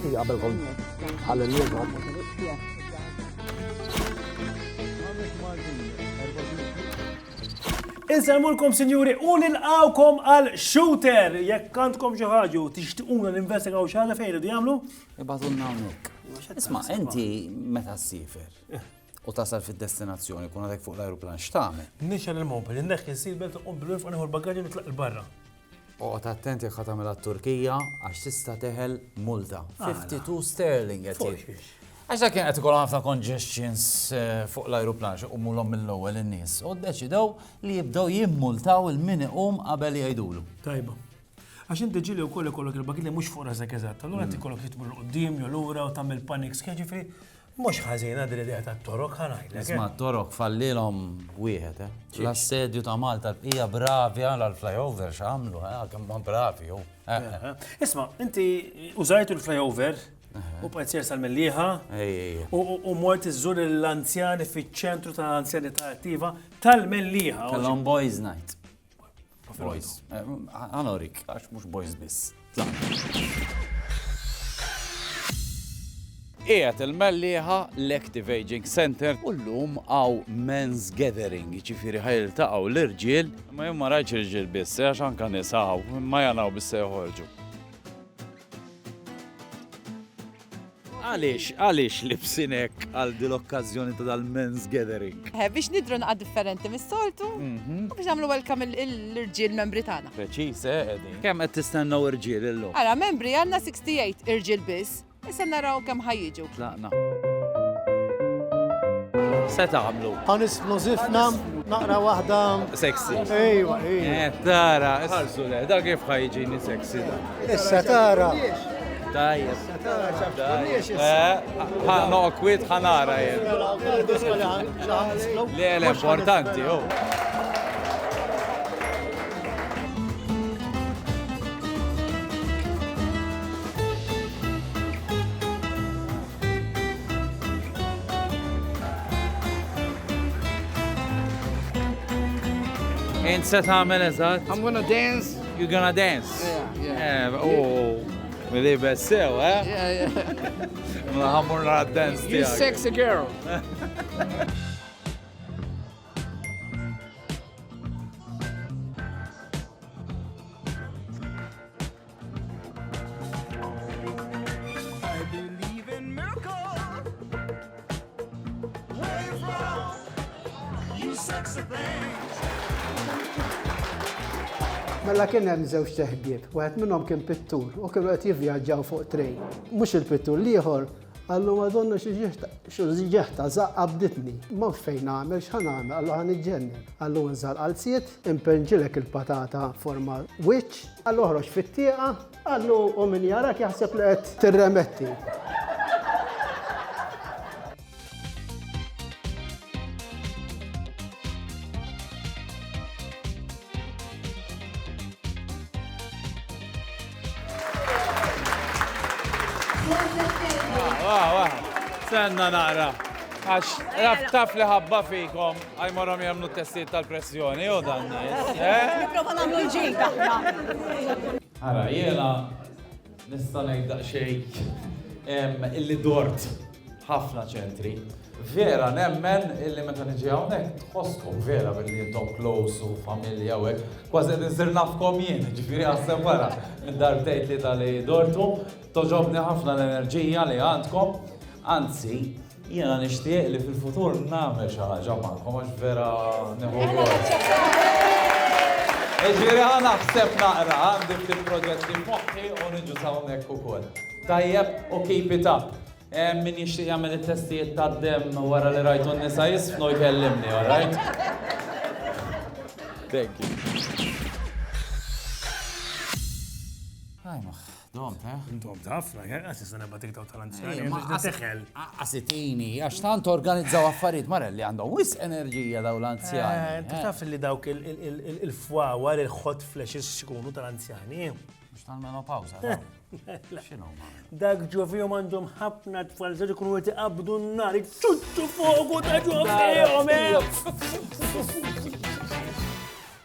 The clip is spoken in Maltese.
Anki qabelkom ħallinniżhom. Inselmulkom, sinjuri, u nilqawkom għal Shooter. Jekk għandkom xi ħaġa tixtiequna ninvestigaw xi ħaġa fejn iridu jagħmlu? Ibatulna hawnhekk. Isma' inti meta ssifer u tasal fid-destinazzjoni kun għadek fuq l-ajruplan x'tagħmel? Nixel il-mobil, inneħħi s-seatbelt u bil-wif u nieħu l-bagaġġ nitlaq il-barra. Oqgħod attent jekk ħadd tagħmilha t-Turkija għax tista' teħel multa. 52 sterling qed jgħid. Għax dak kien qed ikollhom ħafna congestions fuq l-ajruplan xi qumulhom mill-ewwel in-nies. U ddeċidew li jibdew jimmultaw il-min iqum qabel jgħidulu. Tajba. Għax inti ġieli wkoll ikollok il-bagil li mhux fuq rasek eżatt. Allura qed ikollok titmur l-qudiem jew lura u tagħmel panic scan ġifieri mhux ħażina din l-idea tat-torok ħanajlek. Isma' t-torok fallilhom wieħed, L-assedju ta' Malta hija bravi għal flyover x'għamlu, kemm huma bravi hu. Isma', inti użajtu l-flyover u bqajt sal-Mellieħa u mort iżżur l-anzjani fiċ-ċentru tal-anzjanità attiva tal-Mellieħa. Kellhom boys night. Boys. Għanorik, għax mhux boys biss. Qiegħed il-Mellieħa l-Active Aging Center u llum għaw men's gathering, ġifieri ħajiltaqgħu l-irġiel, ma jien ma rajtx irġiel biss, għax anke nisa ma janaw biss joħorġu. Għaliex libsinek għal dil-okkażjoni ta' dal-men's gathering? Biex nidru naqqa differenti mis-soltu u biex nagħmlu welcome l-irġiel membri tagħna. Preċiż, qegħdin. Kemm qed tistennew irġiel illum? Ara membri għandna 68 irġiel biss. Issa naraw kemm ħajjiġu. Tlaqna. Se tagħmlu? Ħanisplosifna naqra waħda Sexy. Ejwa, Tara, ħarsu le, da kif ħajġini sexy da. Issa tara. Tajjeb. Noqkwit ħanara jien. Le, importanti, Int se tagħmel eżatt? I'm gonna dance. You're gonna dance? Yeah. Oh, milli bessew, Yeah. Ma ħammur nara d-dance You tiegħek. sexy girl. Mela kien hemm żewġ teħbieb, waħed minnhom kien pittur u kienu qed jivvjaġġaw fuq trej. Mhux il-pittur l-ieħor għallu Madonna xi ġeħta zaqqa bditni. Ma fejn nagħmel x'ħan nagħmel, għallu ħan iġġenni. Għallu nżal qalziet, impenġilek il-patata forma wiċċ, għallu ħroġ fit-tieqa, għallu u min jarak jaħseb li qed tirremetti. Senna naqra. Għax taf li ħabba fikom għajmorom jamlu testijiet tal-pressjoni, u dan Nipprova nagħmlu l-ġid aħna. Ara, jena nista' ngħid daqsxejn illi dort ħafna ċentri. Vera nemmen illi meta niġi hawnhekk tħosskom vera billi intom close u familja u hekk. Kważi qed insir nafkom jien, ġifieri ħasseb wara minn darbtejt li tal-li dortu, toġobni ħafna l-enerġija li għandkom. Anzi, jiena nixtieq li fil-futur nagħmel xi ħaġa magħkom għax vera nieħu gost. Ġifieri naħseb naqra għandi ftit proġetti f'moħħi u niġu hawnhekk ukoll. Tajjeb u keep it up. Min jixtieq jagħmel it-testijiet tad-demm wara li rajtu n-nisa jisfnu jkellimni, all right? Thank you. Domt, Domt ħafna, għas jistana batik tal-anzjani, teħel. Għasitini, għax tant organizzaw affarijiet marelli għandhom wis enerġija daw l-anzjani. Taf li dawk il-fwawar, il-hot flashes xikunu tal-anzjani. Mux tal-menopawza, daw. Xinu ma? Dak ġofijom għandhom ħafna tfal zaġi kunu għeti qabdu n-nar, ċuttu fuq ta' ġofijom.